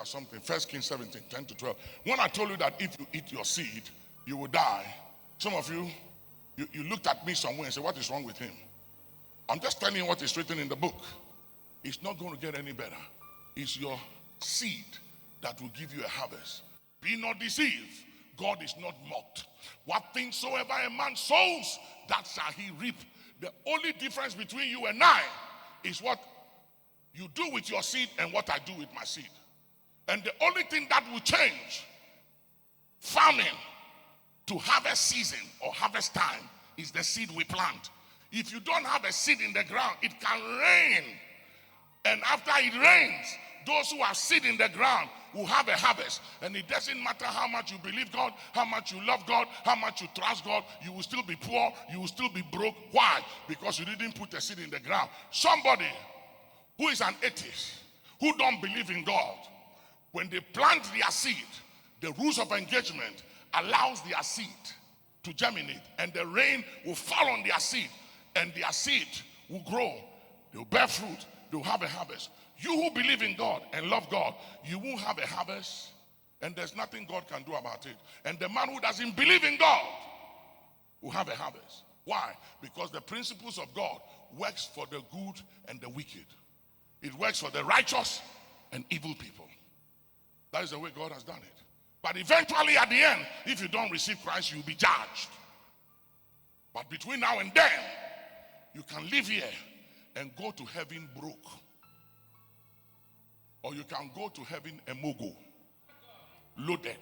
something. 1 Kings 17, 10 to 12. When I told you that if you eat your seed, you will die, some of you looked at me somewhere and said, what is wrong with him? I'm just telling you what is written in the book. It's not going to get any better. It's your seed that will give you a harvest. Be not deceived. God is not mocked. What things soever a man sows, that shall he reap. The only difference between you and I is what you do with your seed and what I do with my seed. And the only thing that will change farming to harvest season or harvest time is the seed we plant. If you don't have a seed in the ground, it can rain. And after it rains, those who have seed in the ground will have a harvest. And it doesn't matter how much you believe God, how much you love God, how much you trust God, you will still be poor, you will still be broke. Why? Because you didn't put a seed in the ground. Somebody who is an atheist, who don't believe in God, when they plant their seed, the rules of engagement allows their seed to germinate, and the rain will fall on their seed, and their seed will grow. They'll bear fruit. They'll have a harvest. You who believe in God and love God, you won't have a harvest, and there's nothing God can do about it. And the man who doesn't believe in God will have a harvest. Why? Because the principles of God works for the good and the wicked. It works for the righteous and evil people. That is the way God has done it. But eventually at the end, if you don't receive Christ, you'll be judged. But between now and then, you can live here and go to heaven broke. Or you can go to heaven emogo, loaded.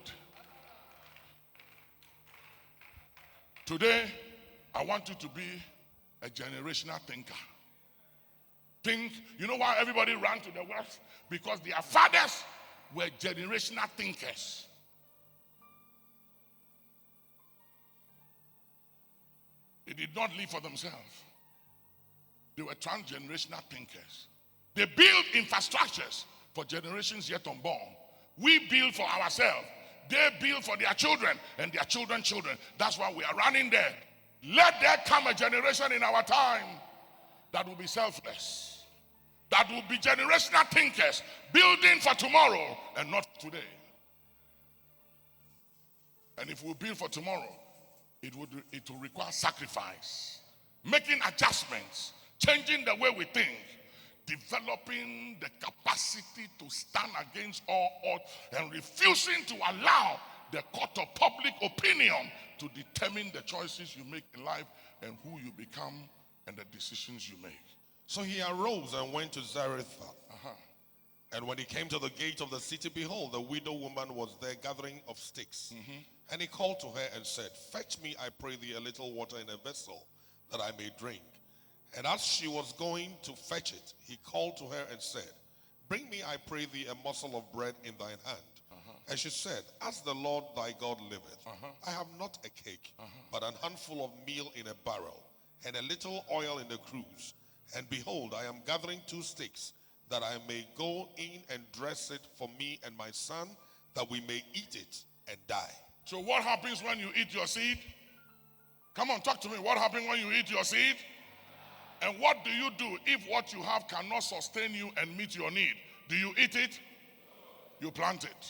Today, I want you to be a generational thinker. Think, you know why everybody ran to the West? Because their fathers were generational thinkers. They did not live for themselves. They were transgenerational thinkers. They built infrastructures for generations yet unborn. We build for ourselves. They build for their children and their children's children. That's why we are running there. Let there come a generation in our time that will be selfless. That will be generational thinkers, building for tomorrow and not today. And if we build for tomorrow, it will require sacrifice, making adjustments, changing the way we think, developing the capacity to stand against all odds and refusing to allow the court of public opinion to determine the choices you make in life and who you become and the decisions you make. So he arose and went to Zarephath. And when he came to the gate of the city, behold, the widow woman was there gathering of sticks. And he called to her and said, fetch me, I pray thee, a little water in a vessel, that I may drink. And as she was going to fetch it, he called to her and said, bring me, I pray thee, a morsel of bread in thine hand. And she said, as the Lord thy God liveth, I have not a cake, but an handful of meal in a barrel, and a little oil in the cruse. And behold, I am gathering 2 sticks, that I may go in and dress it for me and my son, that we may eat it and die. So what happens when you eat your seed? Come on, talk to me. What happens when you eat your seed? And what do you do if what you have cannot sustain you and meet your need? Do you eat it? You plant it.